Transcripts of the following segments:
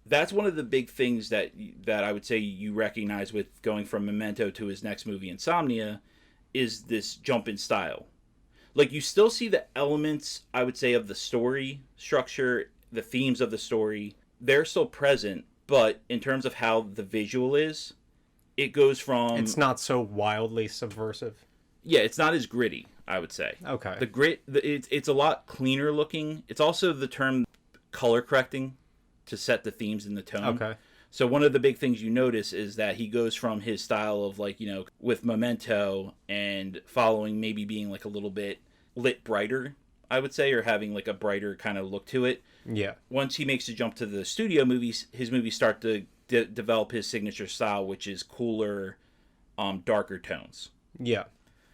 That's one of the big things that I would say you recognize with going from Memento to his next movie, Insomnia, is this jump in style. Like, you still see the elements, I would say, of the story structure, the themes of the story. They're still present, but in terms of how the visual is, it goes from... It's not so wildly subversive. Yeah, it's not as gritty, I would say. Okay. The grit, it's a lot cleaner looking. It's also the term color correcting to set the themes and the tone. Okay. So one of the big things you notice is that he goes from his style of, like, you know, with Memento and following maybe being like a little bit lit brighter, I would say, or having like a brighter kind of look to it. Yeah. Once he makes the jump to the studio movies, his movies start to develop his signature style, which is cooler, darker tones. Yeah.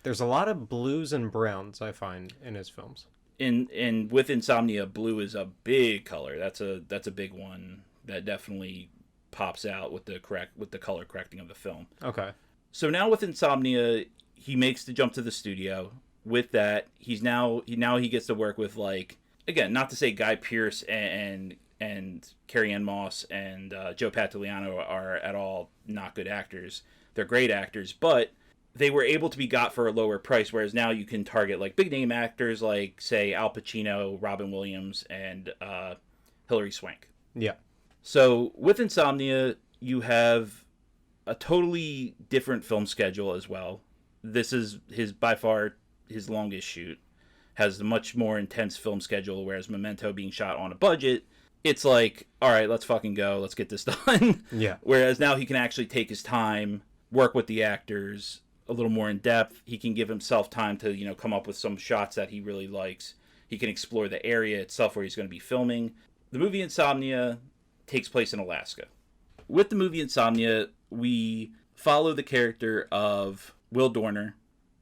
There's a lot of blues and browns, I find, in his films. In with Insomnia, blue is a big color. That's a big one that definitely pops out with the color correcting of the film. Okay. So now with Insomnia, he makes the jump to the studio. With that, he gets to work with, like, again, not to say Guy Pearce and Carrie Ann Moss and Joe Pantoliano are at all not good actors. They're great actors, but they were able to be got for a lower price, whereas now you can target, like, big name actors like, say, Al Pacino, Robin Williams, and Hilary Swank. Yeah. So with Insomnia, you have a totally different film schedule as well. This is by far his longest shoot. Has a much more intense film schedule, whereas Memento being shot on a budget, it's like, all right, let's fucking go. Let's get this done. Yeah. Whereas now he can actually take his time, work with the actors a little more in depth. He can give himself time to, you know, come up with some shots that he really likes. He can explore the area itself where he's going to be filming. The movie Insomnia takes place in Alaska. With the movie Insomnia, we follow the character of Will Dorner,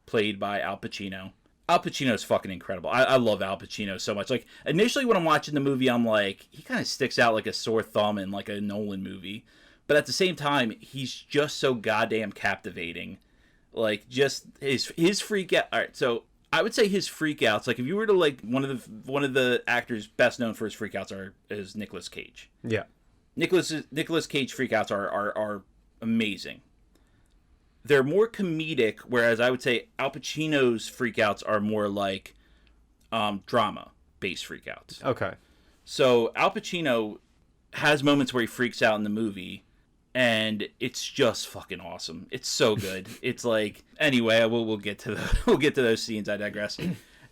played by Al Pacino. Al Pacino is fucking incredible. I love Al Pacino so much. Like, initially when I'm watching the movie, I'm like, he kind of sticks out like a sore thumb in like a Nolan movie. But at the same time, he's just so goddamn captivating. Like, just his freak out. All right, so I would say his freakouts. Like, if you were to, like, one of the actors best known for his freakouts is Nicolas Cage. Yeah. Nicolas Cage freakouts are amazing. They're more comedic, whereas I would say Al Pacino's freakouts are more like drama-based freakouts. Okay. So Al Pacino has moments where he freaks out in the movie, and it's just fucking awesome. It's so good. It's like, anyway, we'll get to those scenes. I digress.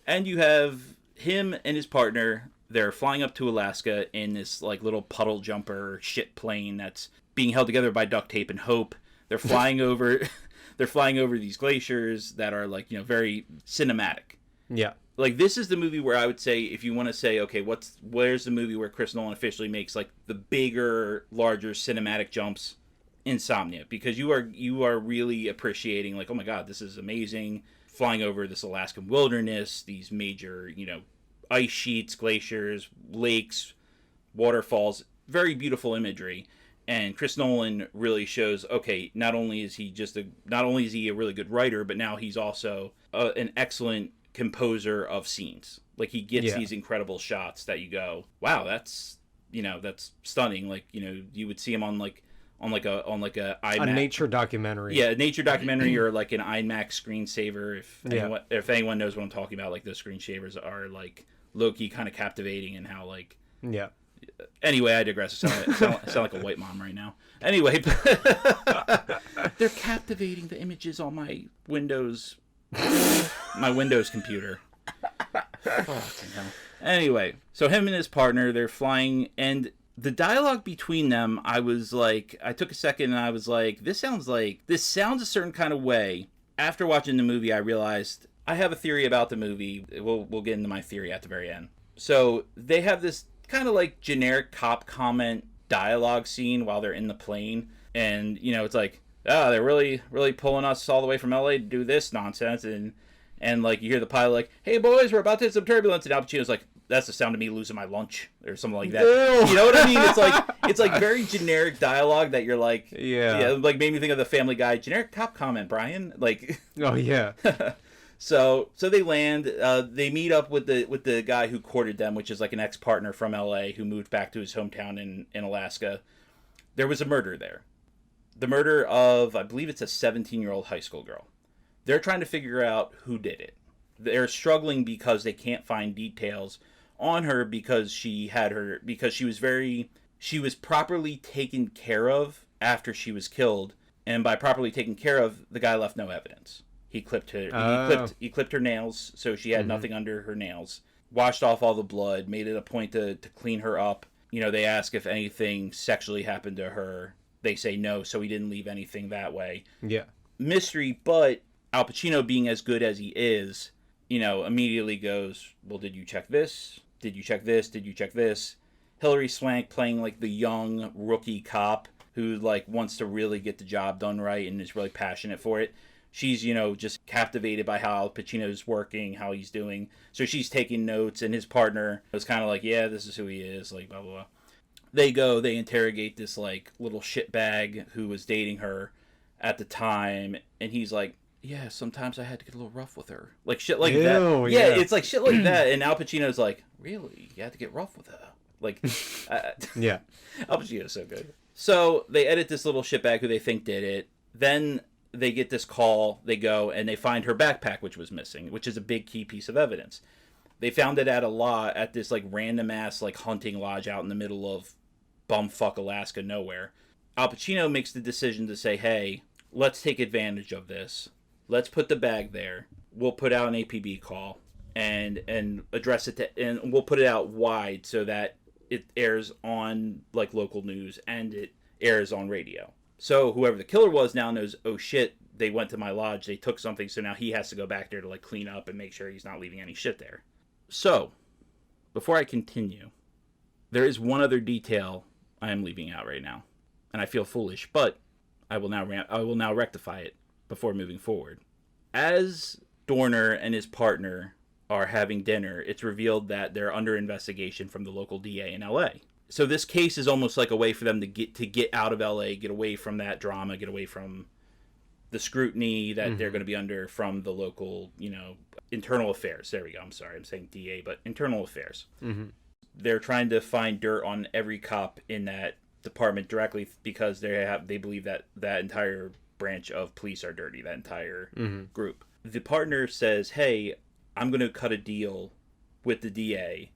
And you have him and his partner. They're flying up to Alaska in this, like, little puddle jumper shit plane that's being held together by duct tape and hope. They're flying over these glaciers that are, like, you know, very cinematic. Yeah. Like, this is the movie where I would say, if you want to say, okay, where's the movie where Chris Nolan officially makes, like, the bigger, larger cinematic jumps? Insomnia. Because you are really appreciating, like, oh my god, this is amazing. Flying over this Alaskan wilderness, these major, you know, ice sheets, glaciers, lakes, waterfalls, very beautiful imagery. And Chris Nolan really shows, okay, not only is he a really good writer, but now he's also an excellent composer of scenes. Like, he gets these incredible shots that you go, wow, that's stunning. Like, you know, you would see him on a IMAX, a nature documentary. Yeah, a nature documentary or like an IMAX screensaver. If anyone knows what I'm talking about, like, those screensavers are, like, low-key kind of captivating, and how, like... Yeah. Anyway, I digress. I sound like a white mom right now. Anyway, they're captivating, the images on my Windows computer. Fucking hell. Anyway, so him and his partner, they're flying, and the dialogue between them, I took a second and I was like, this sounds a certain kind of way. After watching the movie, I realized I have a theory about the movie. We'll get into my theory at the very end. So they have this kind of like generic cop comment dialogue scene while they're in the plane, and, you know, it's like, they're really pulling us all the way from LA to do this nonsense, and like, you hear the pilot like, hey boys, we're about to hit some turbulence, and Al Pacino's like, that's the sound of me losing my lunch, or something like that. Ew. You know what I mean? It's like very generic dialogue that you're like, yeah, like, made me think of the Family Guy generic cop comment, Brian. Like, oh yeah. So they land. They meet up with the guy who courted them, which is like an ex-partner from L.A. who moved back to his hometown in Alaska. There was a murder there. The murder of, I believe it's a 17-year-old high school girl. They're trying to figure out who did it. They're struggling because they can't find details on her because she was properly taken care of after she was killed, and by properly taken care of, the guy left no evidence. He clipped her. He clipped her nails, so she had nothing under her nails. Washed off all the blood. Made it a point to clean her up. You know, they ask if anything sexually happened to her. They say no, so he didn't leave anything that way. Yeah. Mystery, but Al Pacino, being as good as he is, you know, immediately goes, well, did you check this? Did you check this? Did you check this? Hilary Swank playing like the young rookie cop who like wants to really get the job done right and is really passionate for it. She's, you know, just captivated by how Al Pacino's working, how he's doing. So she's taking notes, and his partner was kind of like, yeah, this is who he is, like, blah, blah, blah. They interrogate this, like, little shitbag who was dating her at the time, and he's like, yeah, sometimes I had to get a little rough with her. Like, shit like that. Yeah, it's like shit like that, and Al Pacino's like, really? You had to get rough with her? Like, yeah. Al Pacino's so good. So they edit this little shitbag who they think did it. Then they get this call, they go, and they find her backpack, which was missing, which is a big key piece of evidence. They found it at this, like, random-ass, like, hunting lodge out in the middle of bumfuck Alaska nowhere. Al Pacino makes the decision to say, hey, let's take advantage of this. Let's put the bag there. We'll put out an APB call and address it and we'll put it out wide so that it airs on, like, local news and it airs on radio. So whoever the killer was now knows, oh shit, they went to my lodge, they took something, so now he has to go back there to, like, clean up and make sure he's not leaving any shit there. So, before I continue, there is one other detail I am leaving out right now, and I feel foolish, but I will now rectify it before moving forward. As Dorner and his partner are having dinner, it's revealed that they're under investigation from the local DA in LA. So this case is almost like a way for them to get out of LA, get away from that drama, get away from the scrutiny that they're going to be under from the local, you know, internal affairs. There we go. I'm sorry, I'm saying DA, but internal affairs. Mm-hmm. They're trying to find dirt on every cop in that department directly because they believe that that entire branch of police are dirty, that entire group. The partner says, hey, I'm going to cut a deal with the DA.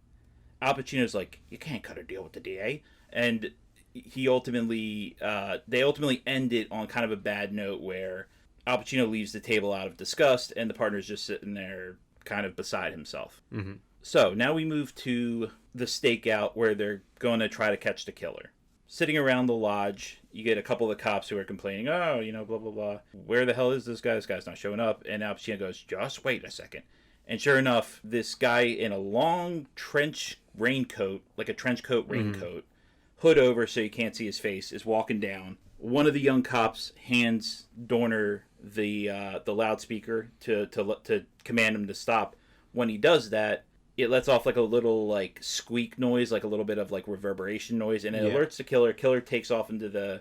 Al Pacino's like, you can't cut a deal with the DA. And they ultimately end it on kind of a bad note where Al Pacino leaves the table out of disgust and the partner's just sitting there kind of beside himself. Mm-hmm. So now we move to the stakeout where they're going to try to catch the killer. Sitting around the lodge, you get a couple of the cops who are complaining, oh, you know, blah, blah, blah. Where the hell is this guy? This guy's not showing up. And Al Pacino goes, just wait a second. And sure enough, this guy in a long trench raincoat, like a trench coat raincoat, hood over so you can't see his face, is walking down. One of the young cops hands Dorner the loudspeaker to command him to stop. When he does that, it lets off like a little like squeak noise, like a little bit of like reverberation noise, and it alerts the killer. Killer takes off into the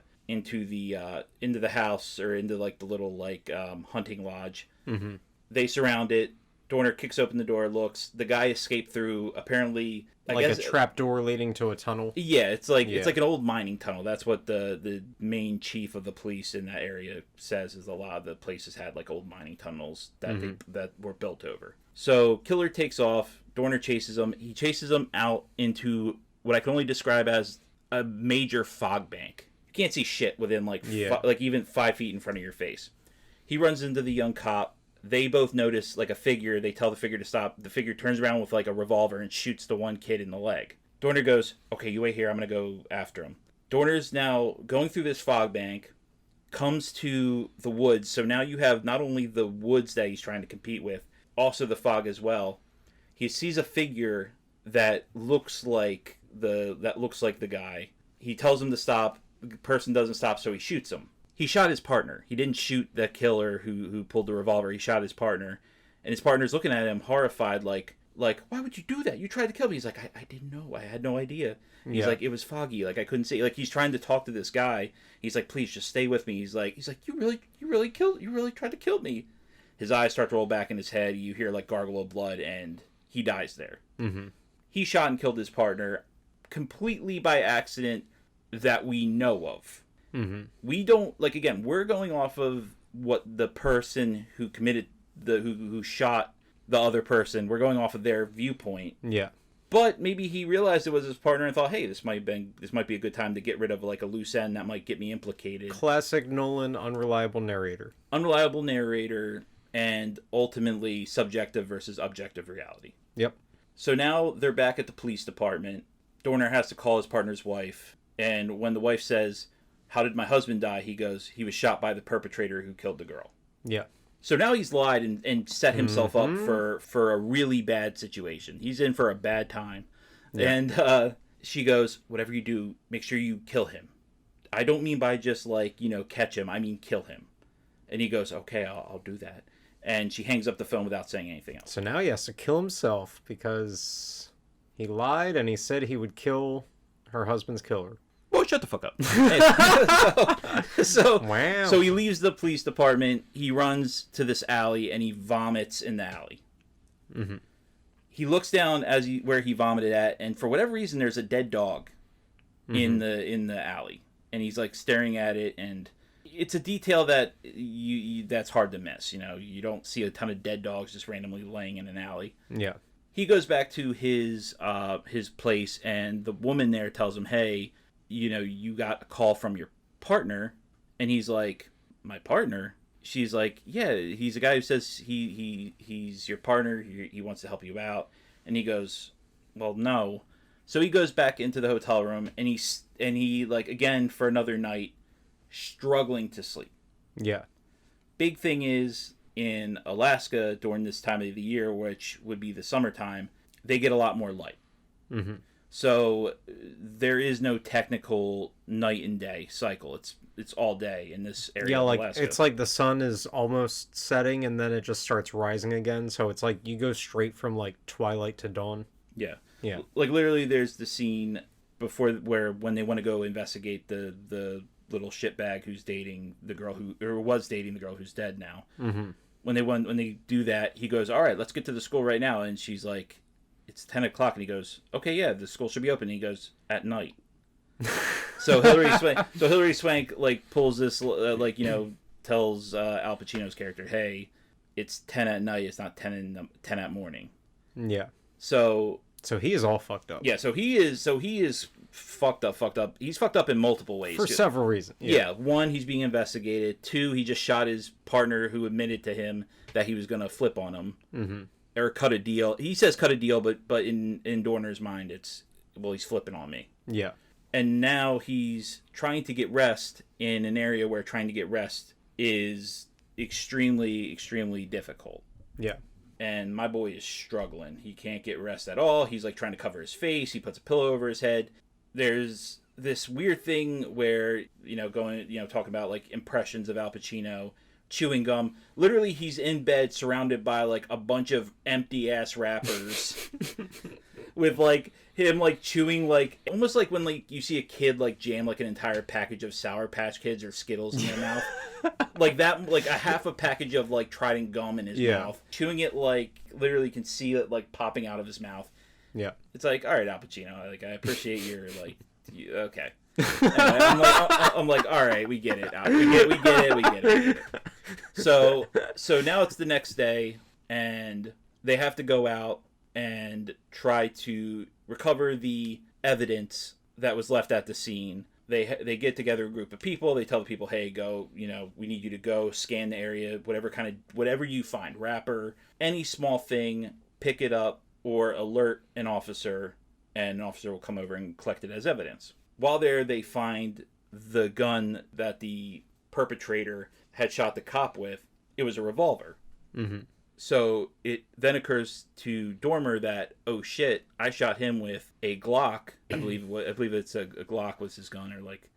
house or into like the little like hunting lodge. Mm-hmm. They surround it. Dorner kicks open the door, looks. The guy escaped through apparently I guess a trap door leading to a tunnel. Yeah, it's like an old mining tunnel. That's what the main chief of the police in that area says. Is a lot of the places had like old mining tunnels that that were built over. So killer takes off. Dorner chases him. He chases him out into what I can only describe as a major fog bank. You can't see shit within like even 5 feet in front of your face. He runs into the young cop. They both notice like a figure. They tell the figure to stop. The figure turns around with like a revolver and shoots the one kid in the leg. Dorner goes, okay, you wait here. I'm going to go after him. Dorner's now going through this fog bank, comes to the woods. So now you have not only the woods that he's trying to compete with, also the fog as well. He sees a figure that looks like the guy. He tells him to stop. The person doesn't stop, so he shoots him. He shot his partner. He didn't shoot the killer who pulled the revolver. He shot his partner. And his partner's looking at him horrified, like, why would you do that? You tried to kill me. He's like, I didn't know. I had no idea. He's like, it was foggy. Like, I couldn't see. Like, he's trying to talk to this guy. He's like, please, just stay with me. He's like, you really tried to kill me. His eyes start to roll back in his head. You hear like gargle of blood, and he dies there. Mm-hmm. He shot and killed his partner completely by accident that we know of. Mm-hmm. We don't, like, again, we're going off of what the person who committed who shot the other person, we're going off of their viewpoint. Yeah. But maybe he realized it was his partner and thought, hey, this might be a good time to get rid of like a loose end that might get me implicated. Classic Nolan unreliable narrator. Unreliable narrator, and ultimately subjective versus objective reality. Yep. So now they're back at the police department. Dorner has to call his partner's wife, and when the wife says, how did my husband die? He goes, he was shot by the perpetrator who killed the girl. Yeah. So now he's lied and set himself up for a really bad situation. He's in for a bad time. Yeah. And she goes, whatever you do, make sure you kill him. I don't mean by just like, catch him. I mean kill him. And he goes, okay, I'll do that. And she hangs up the phone without saying anything else. So now he has to kill himself because he lied and he said he would kill her husband's killer. Well, shut the fuck up. Wow. So he leaves the police department. He runs to this alley and he vomits in the alley. Mm-hmm. He looks down where he vomited at, and for whatever reason, there's a dead dog in the alley, and he's like staring at it. And it's a detail that that's hard to miss. You don't see a ton of dead dogs just randomly laying in an alley. Yeah. He goes back to his place, and the woman there tells him, hey, you got a call from your partner. And he's like, my partner? She's like, yeah, he's a guy who says he's your partner. He wants to help you out. And he goes, well, no. So he goes back into the hotel room, and he like, again, for another night, struggling to sleep. Yeah. Big thing is, in Alaska during this time of the year, which would be the summertime, they get a lot more light. Mm-hmm. So there is no technical night and day cycle. It's all day in this area of Alaska. It's like the sun is almost setting and then it just starts rising again. So it's like you go straight from like twilight to dawn. Yeah. Yeah. Like literally there's the scene when they want to go investigate the little shitbag who's dating the girl was dating the girl who's dead now. Mm-hmm. When they do that, he goes, all right, let's get to the school right now. And she's like, it's 10 o'clock. And he goes, okay, yeah, the school should be open. And he goes, at night. So Hilary Swank like pulls this tells Al Pacino's character, hey, it's 10 at night. It's not 10 at morning. Yeah. So he is all fucked up. Yeah. So he is fucked up. He's fucked up in multiple ways. For several reasons. Yeah. One, he's being investigated. Two, he just shot his partner who admitted to him that he was going to flip on him. Mm-hmm. Or cut a deal. He says cut a deal, but in Dorner's mind, it's, well, he's flipping on me. Yeah. And now he's trying to get rest in an area where trying to get rest is extremely, extremely difficult. Yeah. And my boy is struggling. He can't get rest at all. He's like trying to cover his face. He puts a pillow over his head. There's this weird thing where, talking about like impressions of Al Pacino, chewing gum. Literally, he's in bed surrounded by like a bunch of empty ass wrappers with like him like chewing, like almost like when like you see a kid like jam like an entire package of Sour Patch Kids or Skittles in their mouth. Like that, like a half a package of like Trident gum in his mouth, chewing it, like literally can see it like popping out of his mouth. Yeah. It's like, all right, Al Pacino, like I appreciate your like okay. I'm like, all right, we get it. We get it. So now it's the next day, and they have to go out and try to recover the evidence that was left at the scene. They get together a group of people. They tell the people, hey, go, we need you to go scan the area, whatever you find, wrapper, any small thing, pick it up or alert an officer, and an officer will come over and collect it as evidence. While there, they find the gun that the perpetrator had shot the cop with. It was a revolver. Mm-hmm. So it then occurs to Dormer that, oh shit, I shot him with a Glock. I believe it's a Glock was his gun, or like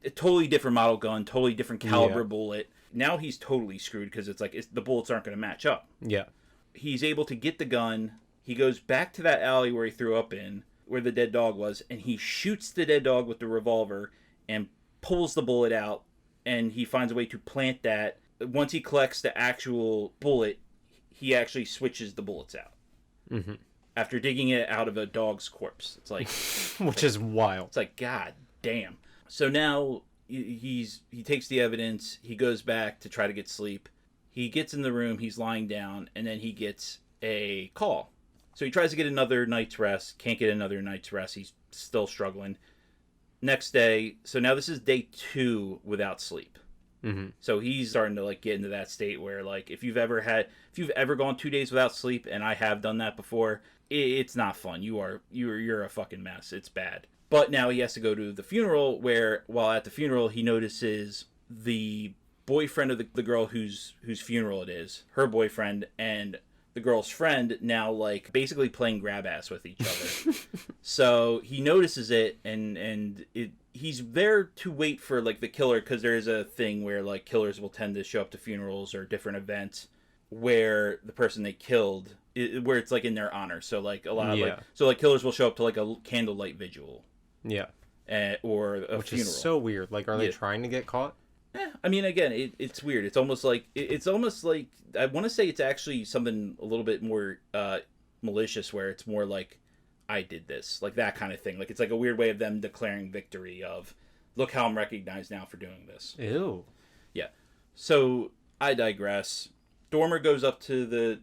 a totally different model gun, totally different caliber bullet. Now he's totally screwed because it's like the bullets aren't going to match up. Yeah. He's able to get the gun. He goes back to that alley where he threw up in, where the dead dog was, and he shoots the dead dog with the revolver and pulls the bullet out, and he finds a way to plant that once he collects the actual bullet, he actually switches the bullets out. Mm-hmm. After digging it out of a dog's corpse. It's like... Which is wild. It's like, God damn. So now he takes the evidence. He goes back to try to get sleep. He gets in the room. He's lying down. And then he gets a call. So he tries to get another night's rest. Can't get another night's rest. He's still struggling. Next day. So now this is day 2 without sleep. Mm-hmm. So he's starting to like get into that state where like if you've ever gone 2 days without sleep, and I have done that before, it's not fun. You're a fucking mess. It's bad. But now he has to go to the funeral, where while at the funeral he notices the boyfriend of the girl whose funeral it is, her boyfriend, and the girl's friend now like basically playing grab ass with each other. So he notices it, and he's there to wait for like the killer, because there is a thing where like killers will tend to show up to funerals or different events where the person they killed, where it's like in their honor. So like a lot of like killers will show up to like a candlelight vigil. Yeah. Or a Which funeral. Is so weird. Like, are they trying to get caught? I mean, again, it's weird. It's almost like I want to say it's actually something a little bit more malicious, where it's more like, I did this, like that kind of thing. Like it's like a weird way of them declaring victory of, look how I'm recognized now for doing this. Ew. Yeah. So I digress. Dormer goes up to the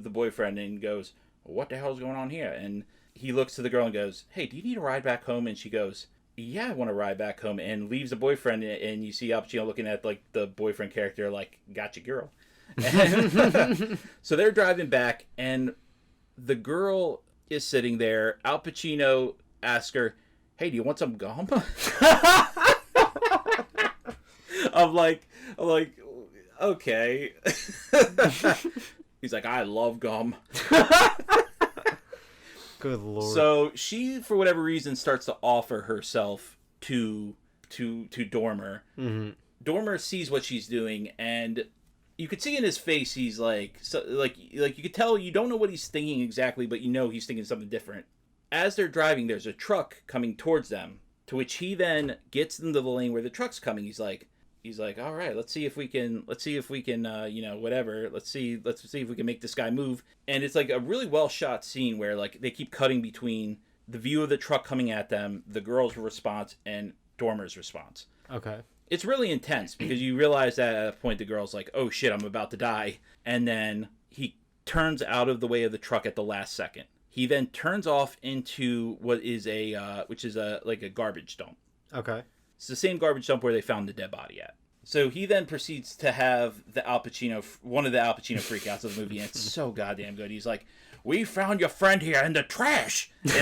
boyfriend and goes, "What the hell is going on here?" And he looks to the girl and goes, "Hey, do you need a ride back home?" And she goes, "Yeah, I want to ride back home," and leaves the boyfriend. And you see Al Pacino looking at like the boyfriend character like, "Gotcha, girl." And so they're driving back, and the girl is sitting there. Al Pacino asks her, "Hey, do you want some gum?" I'm like, okay. He's like, "I love gum." Good lord. So she, for whatever reason, starts to offer herself to Dormer. Mm-hmm. Dormer sees what she's doing, and you could see in his face he's like, you could tell, you don't know what he's thinking exactly, but you know he's thinking something different. As they're driving, there's a truck coming towards them, to which he then gets into the lane where the truck's coming. He's like, all right, let's see if we can, whatever. Let's see if we can make this guy move. And it's like a really well shot scene where like they keep cutting between the view of the truck coming at them, the girl's response, and Dormer's response. Okay. It's really intense, because you realize that at a point the girl's like, "Oh shit, I'm about to die." And then he turns out of the way of the truck at the last second. He then turns off into what is like a garbage dump. Okay. It's the same garbage dump where they found the dead body at. So he then proceeds to have one of the Al Pacino freakouts of the movie, and it's so goddamn good. He's like, "We found your friend here in the trash." And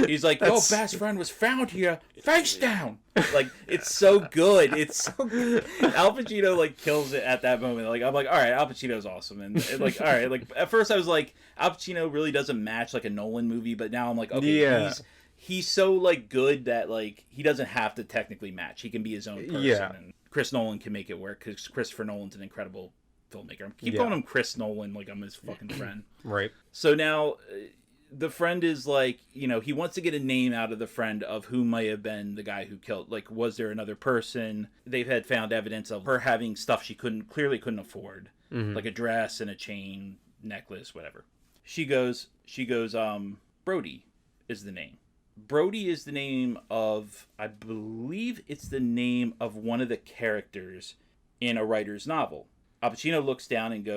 he's like, "Your best friend was found here, face down." Like, it's so good. It's so good. Al Pacino like kills it at that moment. Like, I'm like, all right, Al Pacino's awesome, and like, all right. Like at first I was like, Al Pacino really doesn't match like a Nolan movie, but now I'm like, okay, yeah. He's so like good that like he doesn't have to technically match. He can be his own person. Yeah. And Chris Nolan can make it work, because Christopher Nolan's an incredible filmmaker. I keep calling him Chris Nolan like I'm his fucking friend. Right. So now the friend is like, he wants to get a name out of the friend of who might have been the guy who killed. Like, was there another person? They've had found evidence of her having stuff she clearly couldn't afford, like a dress and a chain, necklace, whatever. She goes, Brody is the name. Brody is the name of, I believe it's the name of one of the characters in a writer's novel. Al Pacino looks down and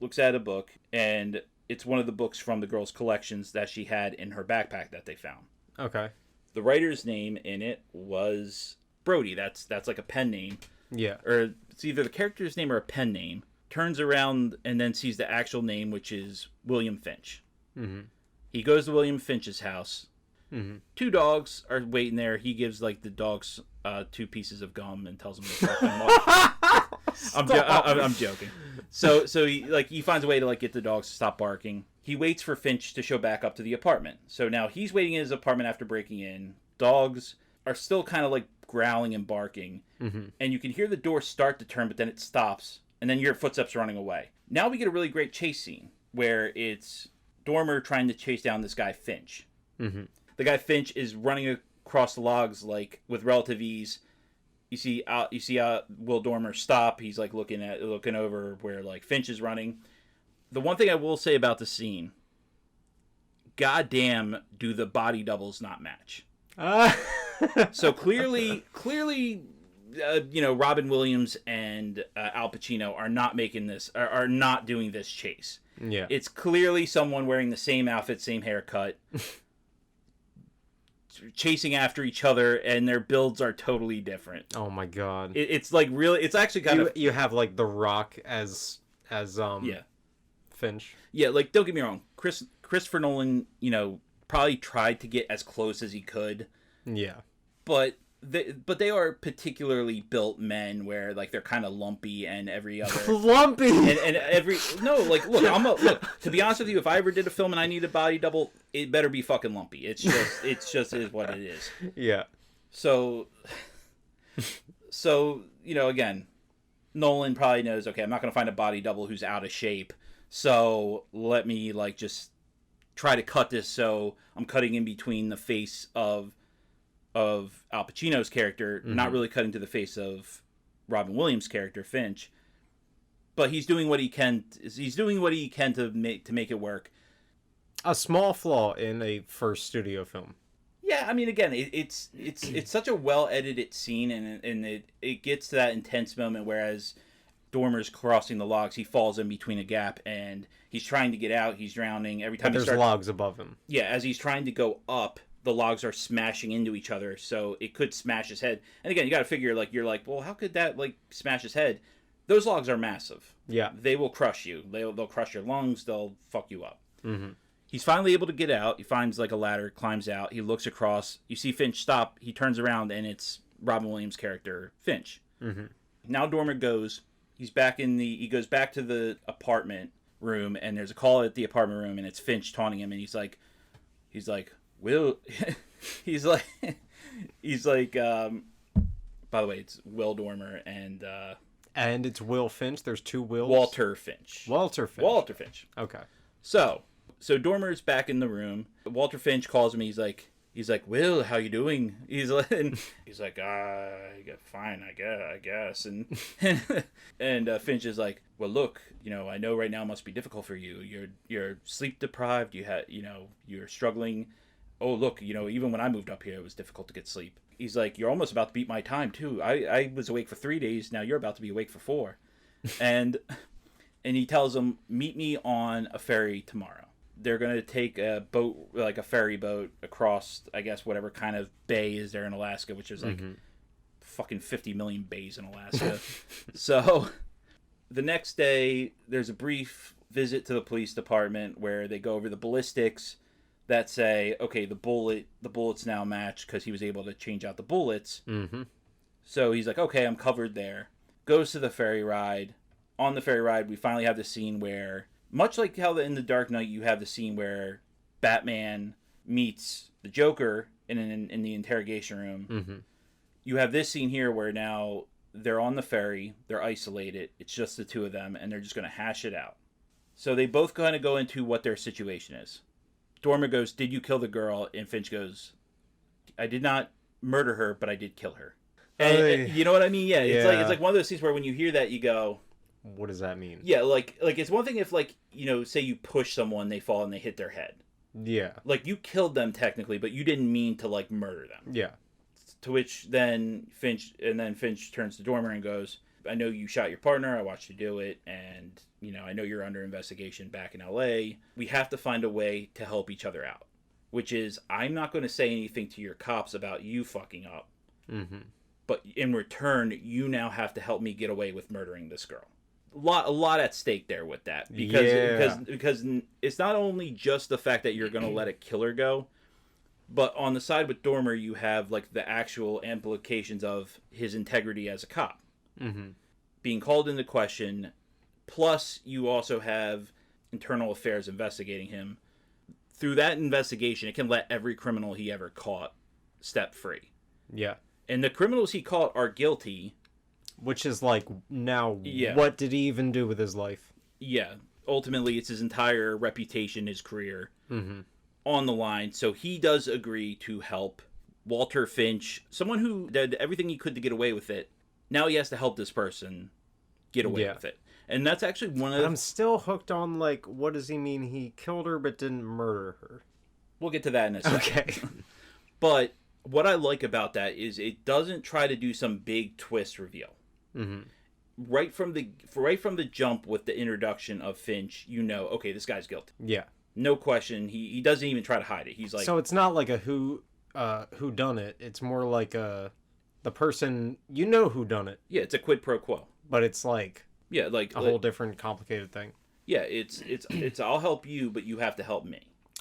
looks at a book, and it's one of the books from the girl's collections that she had in her backpack that they found. Okay. The writer's name in it was Brody. That's like a pen name. Yeah. Or it's either the character's name or a pen name. Turns around and then sees the actual name, which is William Finch. Mm-hmm. He goes to William Finch's house. Mm-hmm. 2 dogs are waiting there. He gives like the dogs 2 pieces of gum and tells them to fucking walk. I'm joking. So he finds a way to like get the dogs to stop barking. He waits for Finch to show back up to the apartment. So now he's waiting in his apartment after breaking in. Dogs are still kind of like growling and barking. Mm-hmm. And you can hear the door start to turn, but then it stops. And then you hear footsteps running away. Now we get a really great chase scene where it's Dormer trying to chase down this guy Finch. Mm-hmm. The guy Finch is running cross the logs like with relative ease. You see Will Dormer stop. He's like looking over where like Finch is running. The one thing I will say about the scene, goddamn, do the body doubles not match? So clearly, Robin Williams and Al Pacino are not making this, are not doing this chase. Yeah, it's clearly someone wearing the same outfit, same haircut, chasing after each other, and their builds are totally different. Oh my god! It's like really, it's actually kind of you have like The Rock as Finch. Yeah, like don't get me wrong, Christopher Nolan, probably tried to get as close as he could. Yeah, but they are particularly built men where like they're kind of lumpy and every other lumpy and every no like look to be honest with you, if I ever did a film and I need a body double, it better be fucking lumpy. It's just is what it is. Yeah. So again, Nolan probably knows, okay, I'm not gonna find a body double who's out of shape, so let me like just try to cut this, so I'm cutting in between the face of Al Pacino's character, not really cutting to the face of Robin Williams' character Finch, but he's doing what he can. He's doing what he can to make it work. A small flaw in a first studio film. Yeah, I mean, again, it's such a well edited scene, and it gets to that intense moment. Whereas Dormer's crossing the logs, he falls in between a gap, and he's trying to get out. He's drowning every time. But there's logs above him. Yeah, as he's trying to go up, the logs are smashing into each other, so it could smash his head. And again, you got to figure, like, you're like, well, how could that like smash his head? Those logs are massive. Yeah, they will crush you. They'll crush your lungs. They'll fuck you up. Mm-hmm. He's finally able to get out. He finds like a ladder, climbs out. He looks across. You see Finch stop. He turns around, and it's Robin Williams' character Finch. Mm-hmm. Now Dormer goes. He goes back to the apartment room, and there's a call at the apartment room, and it's Finch taunting him, and he's like, Will, he's like, by the way, it's Will Dormer and it's Will Finch. There's two Wills. Walter Finch. Okay. So Dormer's back in the room. Walter Finch calls him. He's like, Will, how you doing? He's like, fine, I guess. And Finch is like, well, look, I know right now must be difficult for you. You're sleep deprived. You're struggling. Oh, look, even when I moved up here, it was difficult to get sleep. He's like, you're almost about to beat my time too. I was awake for 3 days. Now you're about to be awake for 4. And he tells him, meet me on a ferry tomorrow. They're going to take a boat, like a ferry boat, across, I guess, whatever kind of bay is there in Alaska, which is like fucking 50 million bays in Alaska. So the next day, there's a brief visit to the police department where they go over the ballistics that say, okay, the bullets now match because he was able to change out the bullets. Mm-hmm. So he's like, okay, I'm covered there. Goes to the ferry ride. On the ferry ride, we finally have the scene where, much like how in The Dark Knight you have the scene where Batman meets the Joker in the interrogation room, mm-hmm. you have this scene here where now they're on the ferry, they're isolated, it's just the two of them, and they're just going to hash it out. So they both kind of go into what their situation is. Dormer goes, did you kill the girl? And Finch goes, I did not murder her, but I did kill her. And you know what I mean? Yeah, it's like one of those scenes where when you hear that, you go, what does that mean? Yeah, like it's one thing if, like, say you push someone, they fall and they hit their head. Yeah. Like, you killed them technically, but you didn't mean to, like, murder them. Yeah. To which then Finch turns to Dormer and goes, I know you shot your partner, I watched you do it, and, I know you're under investigation back in LA. We have to find a way to help each other out. Which is, I'm not going to say anything to your cops about you fucking up. Mm-hmm. But in return, you now have to help me get away with murdering this girl. A lot at stake there with that, because it's not only just the fact that you're going to let a killer go, but on the side with Dormer, you have like the actual implications of his integrity as a cop being called into question. Plus, you also have internal affairs investigating him. Through that investigation, it can let every criminal he ever caught step free. Yeah, and the criminals he caught are guilty. Which is like, now, what did he even do with his life? Yeah. Ultimately, it's his entire reputation, his career on the line. So he does agree to help Walter Finch, someone who did everything he could to get away with it. Now he has to help this person get away with it. And that's actually one of the... I'm still hooked on, like, what does he mean he killed her but didn't murder her? We'll get to that in a second. Okay. But what I like about that is it doesn't try to do some big twist reveal. Mm-hmm. Right from the jump with the introduction of Finch, you know, okay, this guy's guilty. Yeah. No question. He doesn't even try to hide it. He's like... So it's not like a who done it. It's more like the person, you know who done it. Yeah, it's a quid pro quo. But it's like... Yeah, like... a whole different complicated thing. Yeah, it's I'll help you, but you have to help me.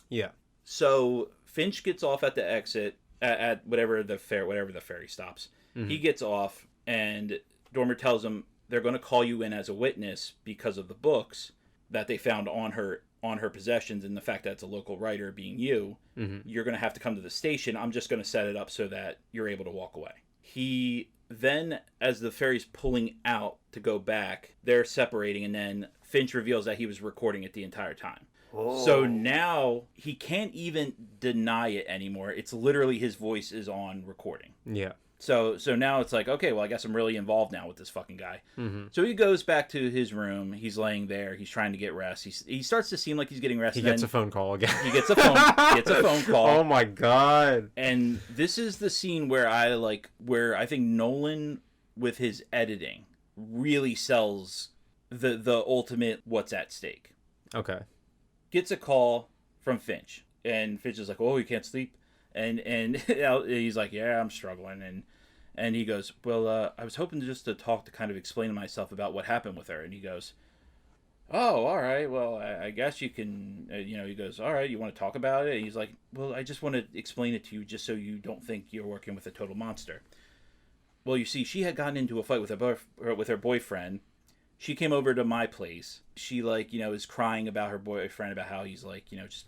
Yeah. So Finch gets off at the exit at whatever the ferry stops. Mm-hmm. He gets off, and Dormer tells him they're going to call you in as a witness because of the books that they found on her possessions, and the fact that it's a local writer being you. Mm-hmm. You're going to have to come to the station. I'm just going to set it up so that you're able to walk away. He then, as the ferry's pulling out to go back, they're separating, and then Finch reveals that he was recording it the entire time. Oh. So now he can't even deny it anymore. It's literally his voice is on recording. Yeah. So now it's like, okay, well, I guess I'm really involved now with this fucking guy. Mm-hmm. So he goes back to his room. He's laying there. He's trying to get rest. He starts to seem like he's getting rest. He gets a phone call again. He gets a phone call. Oh my god. And this is the scene where I think Nolan, with his editing, really sells the ultimate what's at stake. Okay. Gets a call from Finch. And Finch is like, oh, you can't sleep? And he's like, yeah, I'm struggling. And he goes, well, I was hoping to talk to kind of explain to myself about what happened with her. And he goes, oh, all right, well, I guess you can, he goes, all right, you want to talk about it? And he's like, well, I just want to explain it to you just so you don't think you're working with a total monster. Well, you see, she had gotten into a fight with her boyfriend. She came over to my place. She, is crying about her boyfriend, about how he's, just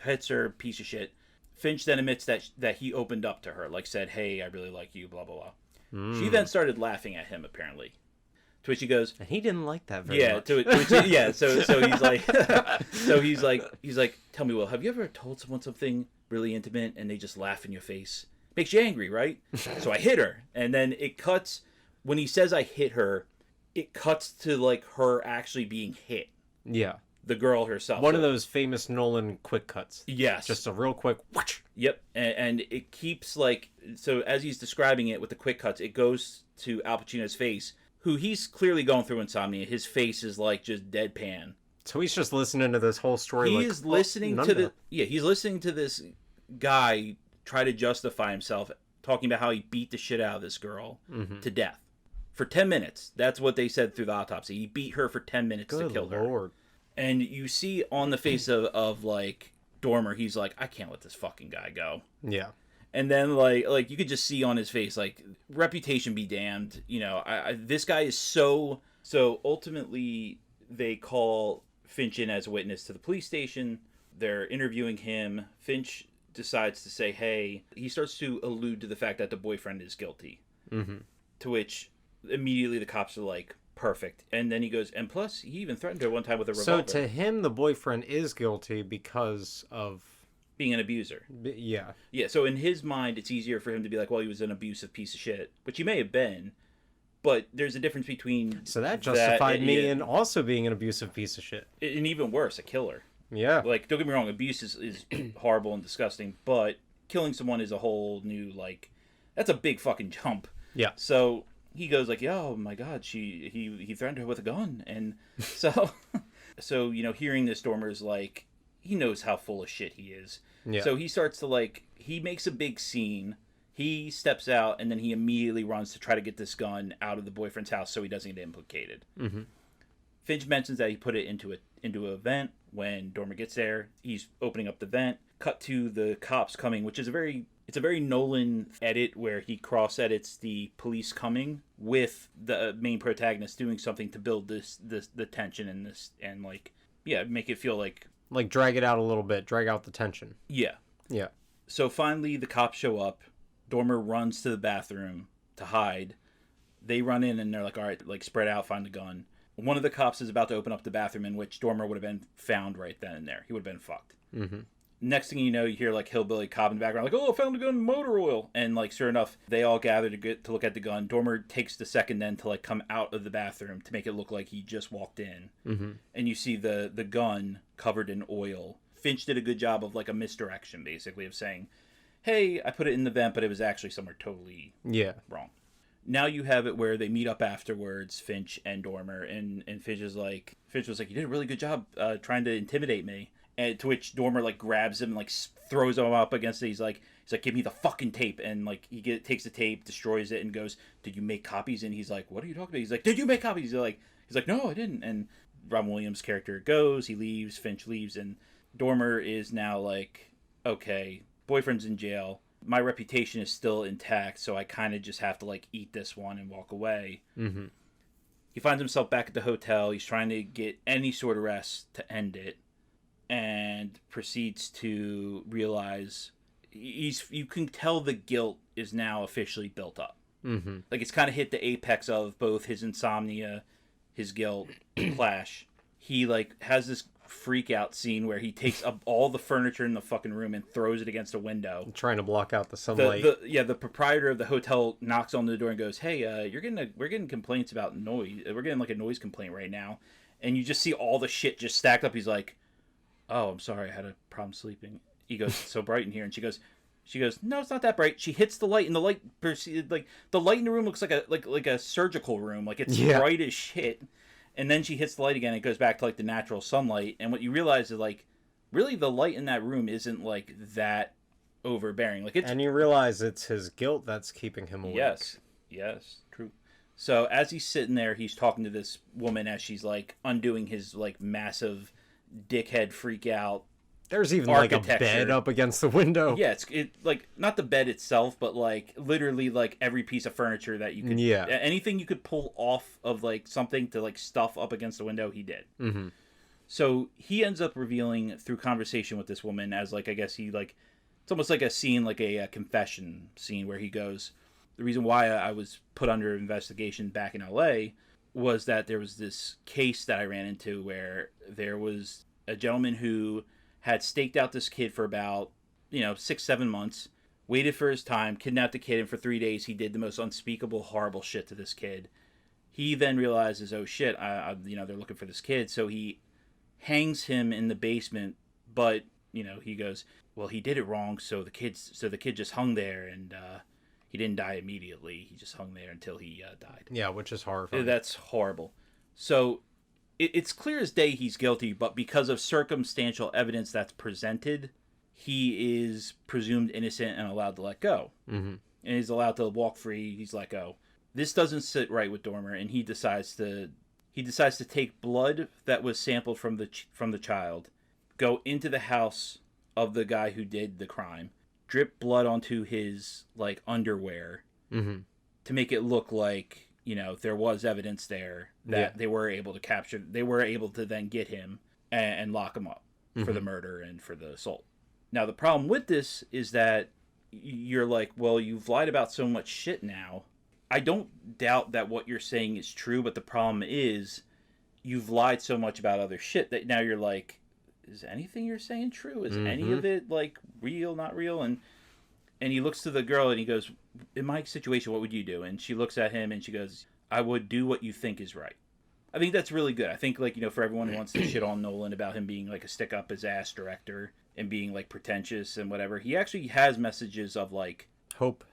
hits her, piece of shit. Finch then admits that he opened up to her, said, hey, I really like you, blah, blah, blah. Mm. She then started laughing at him, apparently. To which he goes... And he didn't like that very much. So he's like, tell me, Will, have you ever told someone something really intimate and they just laugh in your face? Makes you angry, right? So I hit her. And then it cuts... When he says I hit her, it cuts to, her actually being hit. Yeah. The girl herself. One of those famous Nolan quick cuts. Yes. Just a real quick whoosh. Yep. And it keeps so as he's describing it with the quick cuts, it goes to Al Pacino's face, who he's clearly going through insomnia. His face is just deadpan. So he's just listening to this whole story. He's listening to this guy try to justify himself, talking about how he beat the shit out of this girl to death. For 10 minutes. That's what they said through the autopsy. He beat her for 10 minutes to kill her. Lord. And you see on the face of Dormer, he's like, I can't let this fucking guy go. Yeah. And then you could just see on his face, reputation be damned. This guy is so ultimately they call Finch in as a witness to the police station. They're interviewing him. Finch decides to say, hey, he starts to allude to the fact that the boyfriend is guilty. Mm-hmm. To which immediately the cops are like, perfect. And then he goes, and plus, he even threatened her one time with a revolver. So to him, the boyfriend is guilty because of... being an abuser. Yeah. Yeah, so in his mind, it's easier for him to be like, well, he was an abusive piece of shit, which he may have been, but there's a difference between... So that justified me in also being an abusive piece of shit. And even worse, a killer. Yeah. Don't get me wrong, abuse is horrible and disgusting, but killing someone is a whole new, that's a big fucking jump. Yeah. So... he goes oh my god, he threatened her with a gun, and so hearing this, Dormer's he knows how full of shit he is. Yeah. So he starts to he makes a big scene. He steps out and then he immediately runs to try to get this gun out of the boyfriend's house so he doesn't get implicated. Mm-hmm. Finch mentions that he put it into a vent. When Dormer gets there, he's opening up the vent. Cut to the cops coming, which is a very Nolan edit where he cross edits the police coming with the main protagonist doing something to build the tension in this and make it feel like drag it out a little bit, drag out the tension. Yeah. Yeah. So finally the cops show up. Dormer runs to the bathroom to hide. They run in and they're like, all right, spread out, find the gun. One of the cops is about to open up the bathroom, in which Dormer would have been found right then and there. He would have been fucked. Mm-hmm. Next thing you know, you hear like hillbilly cop in the background, like, "Oh, I found a gun in motor oil," and like sure enough, they all gather to look at the gun. Dormer takes the second then to like come out of the bathroom to make it look like he just walked in, and you see the gun covered in oil. Finch did a good job of like a misdirection, basically, of saying, "Hey, I put it in the vent, but it was actually somewhere totally wrong." Now you have it where they meet up afterwards, Finch and Dormer, and Finch was like, "You did a really good job trying to intimidate me." And to which Dormer like grabs him and like throws him up against it. He's like, "Give me the fucking tape." And like takes the tape, destroys it, and goes, "Did you make copies?" And he's like, "What are you talking about?" He's like, "Did you make copies?" He's like, "No, I didn't." And Robin Williams' character goes, he leaves, Finch leaves, and Dormer is now like, "Okay, boyfriend's in jail. My reputation is still intact, so I kind of just have to like eat this one and walk away." He finds himself back at the hotel. He's trying to get any sort of rest to end it, and proceeds to realize you can tell the guilt is now officially built up. Like it's kind of hit the apex of both his insomnia, his guilt, clash. He like has this freak out scene where he takes up all the furniture in the fucking room and throws it against a window, trying to block out the sunlight. The proprietor of the hotel knocks on the door and goes, "Hey, we're getting complaints about noise. We're getting like a noise complaint right now." And you just see all the shit just stacked up. He's like, "Oh, I'm sorry, I had a problem sleeping." He goes, "It's so bright in here." And she goes, "No, it's not that bright." She hits the light, and the light like the light in the room looks like a surgical room, like it's bright as shit. And then she hits the light again, and it goes back to like the natural sunlight. And what you realize is like, really, the light in that room isn't like that overbearing. Like it's, and you realize it's his guilt that's keeping him awake. Yes, true. So as he's sitting there, he's talking to this woman as she's like undoing his like massive dickhead freak out. There's even like a bed up against the window. Yeah, it like not the bed itself, but like literally like every piece of furniture that you could, anything you could pull off of like something to like stuff up against the window, he did. So he ends up revealing through conversation with this woman as like, I guess he like, it's almost like a scene, like a confession scene where he goes, "The reason why I was put under investigation back in LA was that there was this case that I ran into where there was a gentleman who had staked out this kid for about, 6-7 months, waited for his time, kidnapped the kid, and for 3 days he did the most unspeakable, horrible shit to this kid. He then realizes, oh shit, they're looking for this kid, so he hangs him in the basement, but, he goes, well, he did it wrong, so the kid just hung there, and he didn't die immediately. He just hung there until he died." Yeah, which is horrifying. That's horrible. So it's clear as day he's guilty, but because of circumstantial evidence that's presented, he is presumed innocent and allowed to let go. And he's allowed to walk free. He's let go. This doesn't sit right with Dormer, and he decides to take blood that was sampled from the child, go into the house of the guy who did the crime, drip blood onto his like underwear, to make it look like, there was evidence there that they were able to capture. They were able to then get him and lock him up for the murder and for the assault. Now, the problem with this is that you're like, well, you've lied about so much shit now. I don't doubt that what you're saying is true, but the problem is you've lied so much about other shit that now you're like, is anything you're saying true? Is any of it like real, not real? And he looks to the girl and he goes, in my situation, what would you do? And she looks at him and she goes, I would do what you think is right. I think that's really good. I think, like, for everyone who wants to shit on Nolan about him being like a stick up his ass director and being like pretentious and whatever, he actually has messages of like hope,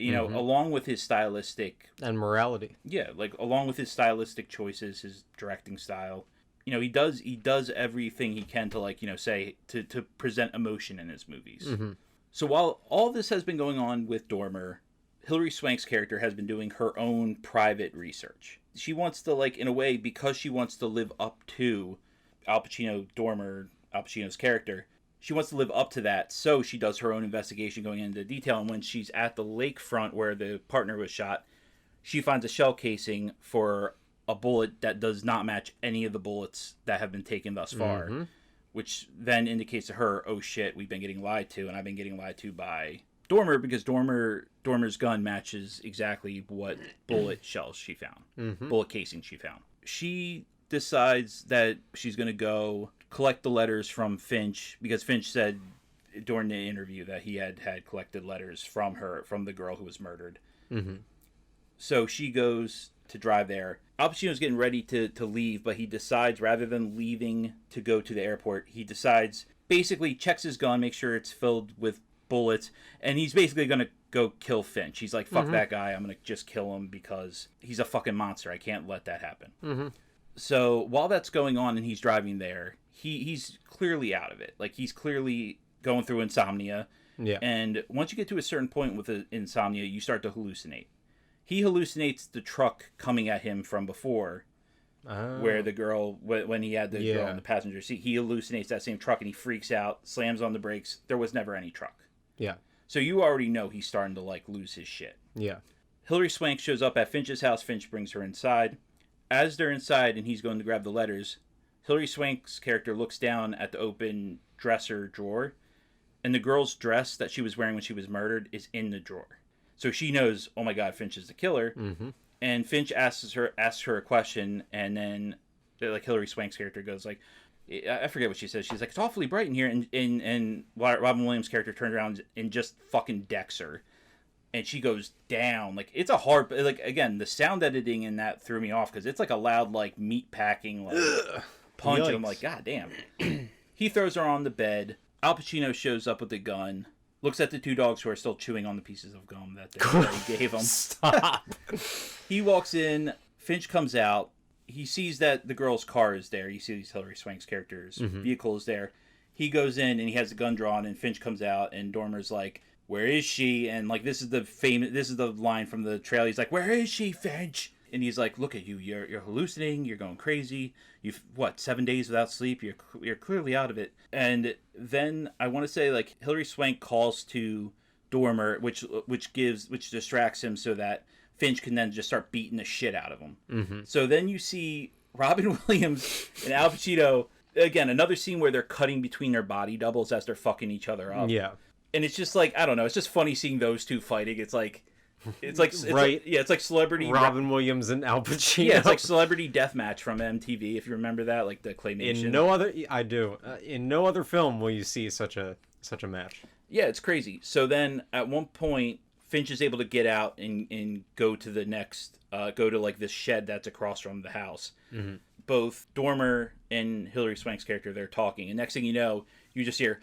along with his stylistic and morality. Yeah, like along with his stylistic choices, his directing style. He does everything he can to like, say to present emotion in his movies. So while all this has been going on with Dormer, Hilary Swank's character has been doing her own private research. She wants to, like, in a way, because she wants to live up to Al Pacino's character, she wants to live up to that, so she does her own investigation going into detail, and when she's at the lakefront where the partner was shot, she finds a shell casing for a bullet that does not match any of the bullets that have been taken thus far. Which then indicates to her, oh shit, we've been getting lied to, and I've been getting lied to by Dormer, because Dormer's gun matches exactly what bullet shells she found, bullet casing she found. She decides that she's going to go collect the letters from Finch, because Finch said during the interview that he had collected letters from the girl who was murdered. Mm-hmm. So she goes to drive there. Al Pacino's getting ready to leave, but he decides, rather than leaving to go to the airport, he decides, basically checks his gun, makes sure it's filled with bullets, and he's basically going to go kill Finch. He's like, fuck that guy, I'm going to just kill him because he's a fucking monster. I can't let that happen. Mm-hmm. So while that's going on and he's driving there, he's clearly out of it. Like, he's clearly going through insomnia. Yeah. And once you get to a certain point with the insomnia, you start to hallucinate. He hallucinates the truck coming at him from before, where the girl, when he had the girl in the passenger seat, he hallucinates that same truck and he freaks out, slams on the brakes. There was never any truck. Yeah. So you already know he's starting to, like, lose his shit. Yeah. Hilary Swank shows up at Finch's house. Finch brings her inside. As they're inside and he's going to grab the letters, Hilary Swank's character looks down at the open dresser drawer, and the girl's dress that she was wearing when she was murdered is in the drawer. So she knows, oh my God, Finch is the killer. Mm-hmm. And Finch asks her a question, and then, like, Hilary Swank's character goes, like, I forget what she says. She's like, it's awfully bright in here. And Robin Williams' character turns around and just fucking decks her. And she goes down. Like, it's a hard, like, again, the sound editing in that threw me off, because it's like a loud, like, meat packing, like, punch. Yikes. And I'm like, God damn. He throws her on the bed. Al Pacino shows up with a gun, looks at the two dogs who are still chewing on the pieces of gum that he gave them. Stop. He walks in. Finch comes out. He sees that the girl's car is there. You see Hilary Swank's character's vehicle is there. He goes in and he has the gun drawn, and Finch comes out, and Dormer's like, where is she? And, like, this is the line from the trailer. He's like, where is she, Finch? And he's like, look at you. You're hallucinating. You're going crazy. You've, 7 days without sleep? You're clearly out of it. And then I want to say, like, Hilary Swank calls to Dormer, which distracts him so that Finch can then just start beating the shit out of him. Mm-hmm. So then you see Robin Williams and Al Pacino, again, another scene where they're cutting between their body doubles as they're fucking each other up. Yeah. And it's just like, I don't know, it's just funny seeing those two fighting. It's like right. It's like celebrity Robin Williams and Al Pacino. Yeah, it's like Celebrity Deathmatch from MTV, if you remember that, like the claymation. In no other film will you see such a match. Yeah, it's crazy. So then at one point, Finch is able to get out and go to the next, go to, like, this shed that's across from the house. Mm-hmm. Both Dormer and Hilary Swank's character, they're talking, and next thing you know, you just hear,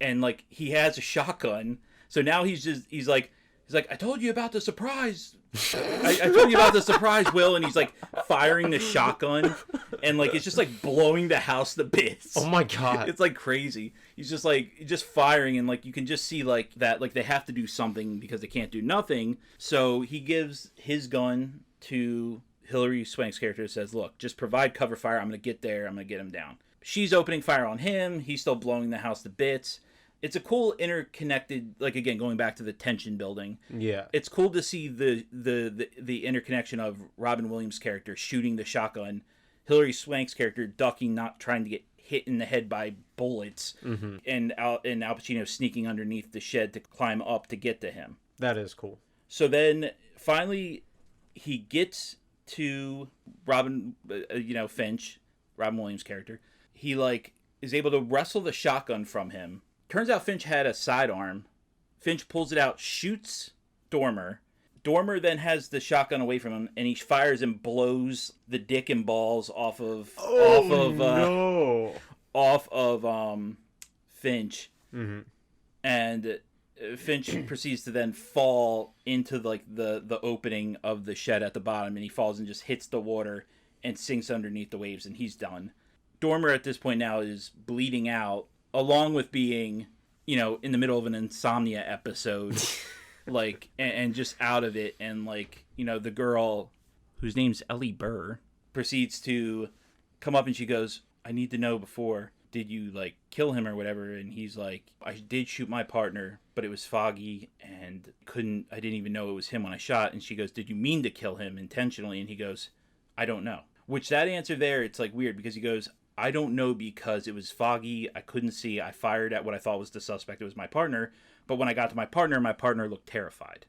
and, like, he has a shotgun. So now he's like, I told you about the surprise. I told you about the surprise, Will. And he's, like, firing the shotgun, and, like, it's just, like, blowing the house to bits. Oh my God. It's, like, crazy. He's just, like, firing, and, like, you can just see, like, that, like, they have to do something because they can't do nothing. So he gives his gun to Hilary Swank's character, says, look, just provide cover fire. I'm going to get there. I'm going to get him down. She's opening fire on him. He's still blowing the house to bits. It's a cool interconnected, like, again, going back to the tension building. Yeah. It's cool to see the interconnection of Robin Williams' character shooting the shotgun, Hilary Swank's character ducking, not trying to get hit in the head by bullets, and Al Pacino sneaking underneath the shed to climb up to get to him. That is cool. So then, finally, he gets to Finch, Robin Williams' character. He, like, is able to wrestle the shotgun from him. Turns out Finch had a sidearm. Finch pulls it out, shoots Dormer. Dormer then has the shotgun away from him, and he fires and blows the dick and balls off of Finch. Mm-hmm. And Finch proceeds to then fall into, like, the opening of the shed at the bottom, and he falls and just hits the water and sinks underneath the waves, and he's done. Dormer at this point now is bleeding out, along with being, in the middle of an Insomnia episode, like, and just out of it. And, like, the girl, whose name's Ellie Burr, proceeds to come up and she goes, I need to know before, did you, like, kill him or whatever? And he's like, I did shoot my partner, but it was foggy and I didn't even know it was him when I shot. And she goes, did you mean to kill him intentionally? And he goes, I don't know. Which, that answer there, it's, like, weird, because he goes, I don't know because it was foggy. I couldn't see. I fired at what I thought was the suspect. It was my partner. But when I got to my partner looked terrified.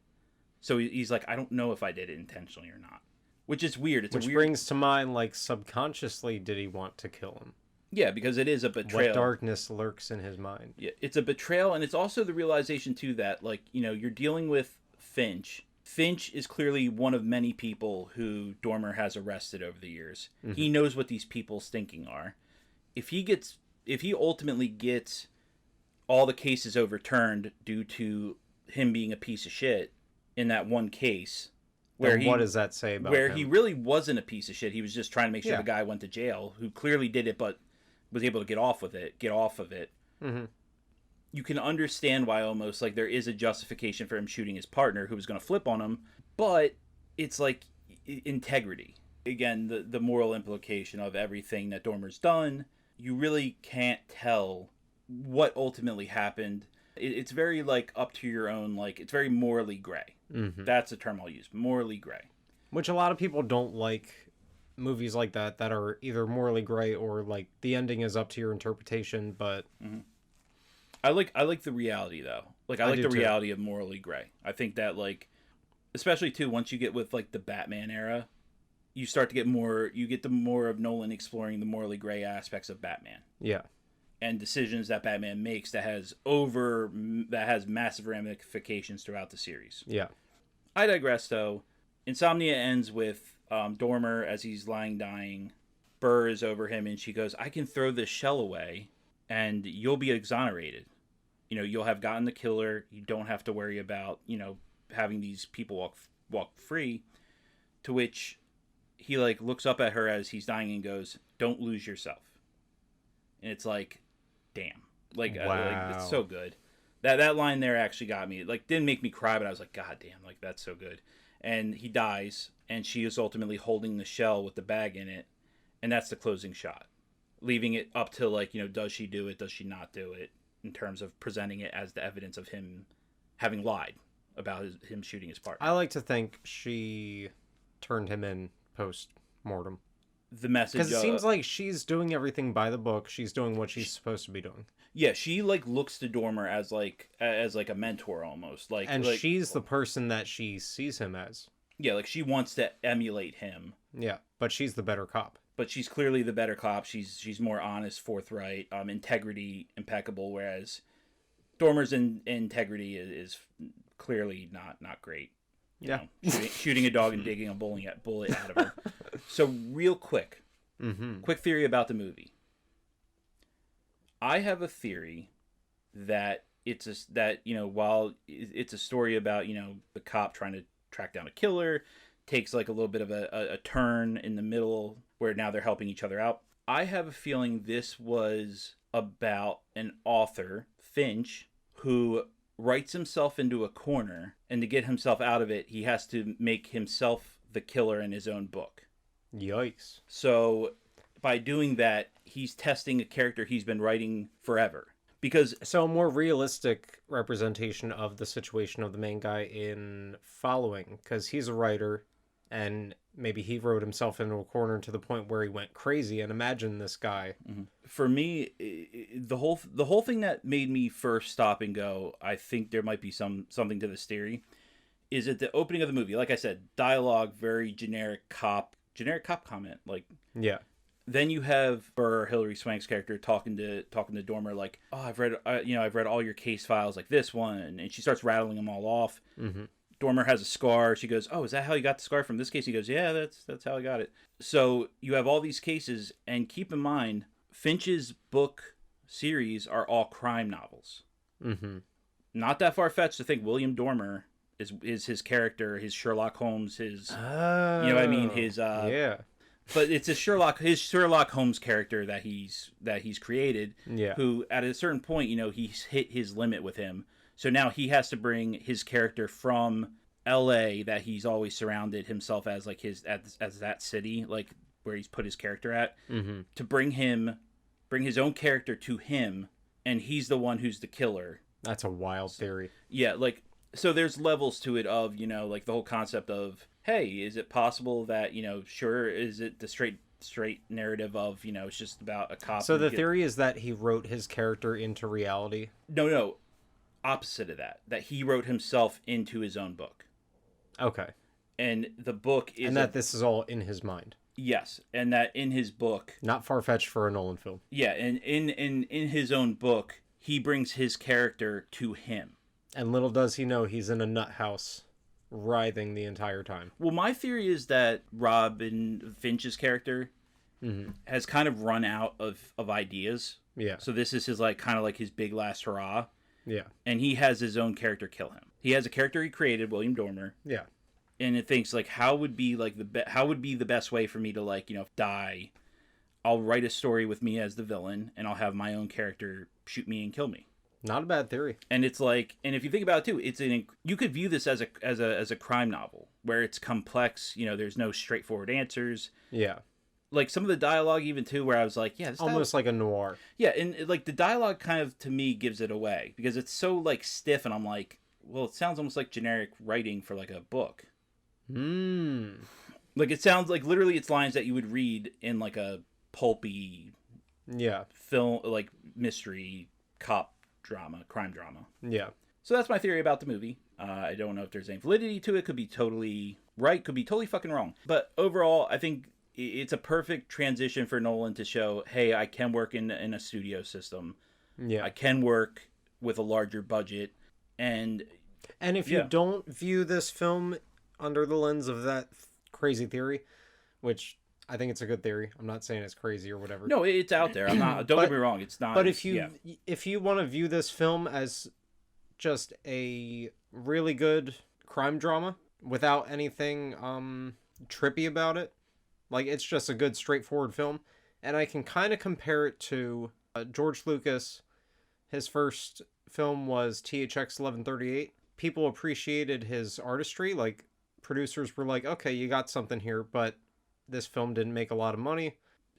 So he's like, I don't know if I did it intentionally or not. which is weird. It's Which a weird... brings to mind, like, subconsciously, did he want to kill him? Yeah, because it is a betrayal. What darkness lurks in his mind? Yeah, it's a betrayal, and it's also the realization too that, like, you know, you're dealing with Finch. Finch is clearly one of many people who Dormer has arrested over the years. Mm-hmm. He knows what these people's thinking are. If he ultimately gets all the cases overturned due to him being a piece of shit in that one case, where what does that say about where him? he really wasn't a piece of shit. He was just trying to make sure the guy went to jail, who clearly did it, but was able to get off of it. Mm-hmm. You can understand why almost like there is a justification for him shooting his partner who was going to flip on him, but it's like integrity. Again, the moral implication of everything that Dormer's done. You really can't tell what ultimately happened. It's very like up to your own, like it's very morally gray. Mm-hmm. That's a term I'll use, morally gray. Which a lot of people don't like movies like that are either morally gray or like the ending is up to your interpretation, but mm-hmm. I like the reality though. Like I like the reality of morally gray. I think that like especially too once you get with like the Batman era, you start to get the more of Nolan exploring the morally gray aspects of Batman. Yeah. And decisions that Batman makes that has massive ramifications throughout the series. Yeah. I digress though. Insomnia ends with Dormer as he's lying dying. Burr is over him and she goes, "I can throw this shell away and you'll be exonerated. You know, you'll have gotten the killer. You don't have to worry about, you know, having these people walk free." To which he like looks up at her as he's dying and goes, "Don't lose yourself." And it's like, damn. Like, wow. Like it's so good. That line there actually got me. Like, didn't make me cry, but I was like, God damn, like that's so good. And he dies, and she is ultimately holding the shell with the bag in it, and that's the closing shot, leaving it up to like, you know, does she do it? Does she not do it? In terms of presenting it as the evidence of him having lied about him shooting his partner. I like to think she turned him in post-mortem. The message, because it seems like she's doing everything by the book. She's doing what she's supposed to be doing. Yeah, she like looks to Dormer as like a mentor almost, like, and like, she's the person that she sees him as. Yeah, like she wants to emulate him. Yeah, but she's the better cop. But she's clearly the better cop. She's more honest, forthright, integrity impeccable. Whereas Dormer's integrity is clearly not great. You know, shooting a dog and digging a bullet out of him. So real quick, quick theory about the movie. I have a theory that while it's a story about, you know, the cop trying to track down a killer, takes like a little bit of a turn in the middle where now they're helping each other out. I have a feeling this was about an author, Finch, who writes himself into a corner, and to get himself out of it, he has to make himself the killer in his own book. Yikes. So by doing that, he's testing a character he's been writing forever. So a more realistic representation of the situation of the main guy in Following, because he's a writer, and maybe he wrote himself into a corner to the point where he went crazy. And imagine this guy. For me, the whole thing that made me first stop and go, I think there might be something to this theory, is at the opening of the movie. Like I said, dialogue, very generic cop comment. Like, yeah. Then you have Burr, Hilary Swank's character, talking to Dormer like, "Oh, I've read all your case files, like this one," and she starts rattling them all off. Mm-hmm. Dormer has a scar. She goes, "Oh, is that how you got the scar from this case?" He goes, "Yeah, that's how I got it." So you have all these cases, and keep in mind, Finch's book series are all crime novels. Mm-hmm. Not that far fetched to think William Dormer is his character, his Sherlock Holmes, his you know what I mean, his yeah. But it's his Sherlock Holmes character that he's created. Yeah. Who at a certain point, you know, he's hit his limit with him. So now he has to bring his character from L.A. that he's always surrounded himself as, like as that city, like where he's put his character at, to bring his own character to him, and he's the one who's the killer. That's a wild theory. Yeah, like, so there's levels to it of, you know, like the whole concept of, hey, is it possible that, you know, sure, is it the straight narrative of, you know, it's just about a cop. So the theory is that he wrote his character into reality? No. Opposite of that he wrote himself into his own book. Okay. And the book is... And that this is all in his mind. Yes, and that in his book... Not far-fetched for a Nolan film. Yeah, and in his own book, he brings his character to him. And little does he know he's in a nut house, writhing the entire time. Well, my theory is that Robin Finch's character has kind of run out of ideas. Yeah. So this is his like kind of like his big last hurrah. Yeah. And he has his own character kill him. He has a character he created, William Dormer. Yeah. And it thinks like how would be the best way for me to like, you know, die. I'll write a story with me as the villain and I'll have my own character shoot me and kill me. Not a bad theory. And it's like, and if you think about it too, you could view this as a crime novel where it's complex, you know, there's no straightforward answers. Yeah. Like some of the dialogue even too where I was like, yeah, this almost like a noir. Yeah, and like the dialogue kind of to me gives it away because it's so like stiff and I'm like, well, it sounds almost like generic writing for like a book. Like it sounds like literally it's lines that you would read in like a pulpy film, like mystery cop drama, crime drama. Yeah. So that's my theory about the movie. I don't know if there's any validity to it. Could be totally right. Could be totally fucking wrong. But overall, I think it's a perfect transition for Nolan to show, hey, I can work in a studio system. Yeah. I can work with a larger budget. And if you don't view this film under the lens of that crazy theory, which I think it's a good theory. I'm not saying it's crazy or whatever. No, it's out there. I'm not. Don't get me wrong. It's not. But if you want to view this film as just a really good crime drama without anything trippy about it, like it's just a good straightforward film, and I can kind of compare it to George Lucas. His first film was THX 1138. People appreciated his artistry. Like producers were like, okay, you got something here, but this film didn't make a lot of money.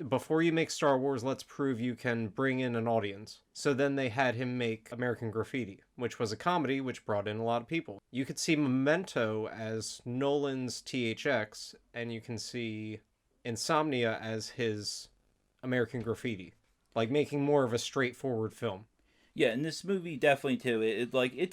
Before you make Star Wars, let's prove you can bring in an audience. So then they had him make American Graffiti, which was a comedy which brought in a lot of people. You could see Memento as Nolan's THX, and you can see Insomnia as his American Graffiti, like making more of a straightforward film. Yeah, and this movie definitely too. It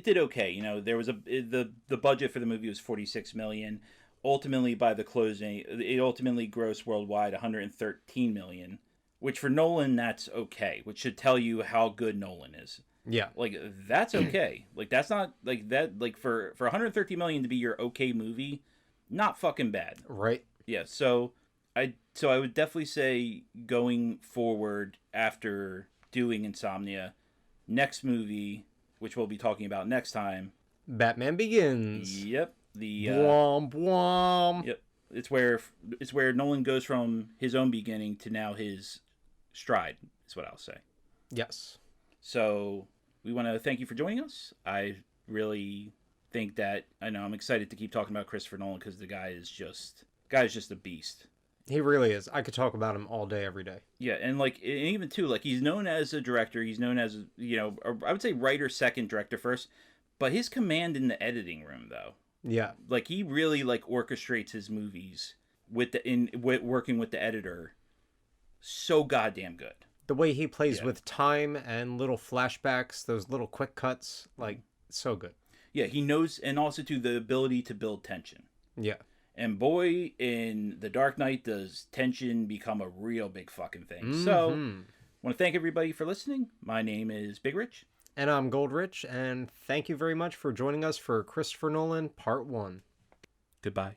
did okay. You know, there was the budget for the movie was $46 million. Ultimately, by the closing, it ultimately grossed worldwide $113 million, which for Nolan that's okay. Which should tell you how good Nolan is. Yeah, like that's okay. Like that's not like that. Like for $113 million to be your okay movie, not fucking bad. Right. Yeah. So I would definitely say going forward after doing Insomnia, next movie, which we'll be talking about next time, Batman Begins. Yep. The bwomp bwomp. Yep. It's where Nolan goes from his own beginning to now his stride, is what I'll say. Yes. So we want to thank you for joining us. I really think that I'm excited to keep talking about Christopher Nolan because the guy is just a beast. He really is. I could talk about him all day, every day. Yeah, and like even too, like he's known as a director. He's known as I would say writer second, director first. But his command in the editing room, though. Yeah, like he really like orchestrates his movies working with the editor. So goddamn good. The way he plays with time and little flashbacks, those little quick cuts, like so good. Yeah, he knows, and also to the ability to build tension. Yeah. And boy, in The Dark Knight does tension become a real big fucking thing. So, I want to thank everybody for listening. My name is Big Rich. And I'm Goldrich, and thank you very much for joining us for Christopher Nolan Part 1. Goodbye.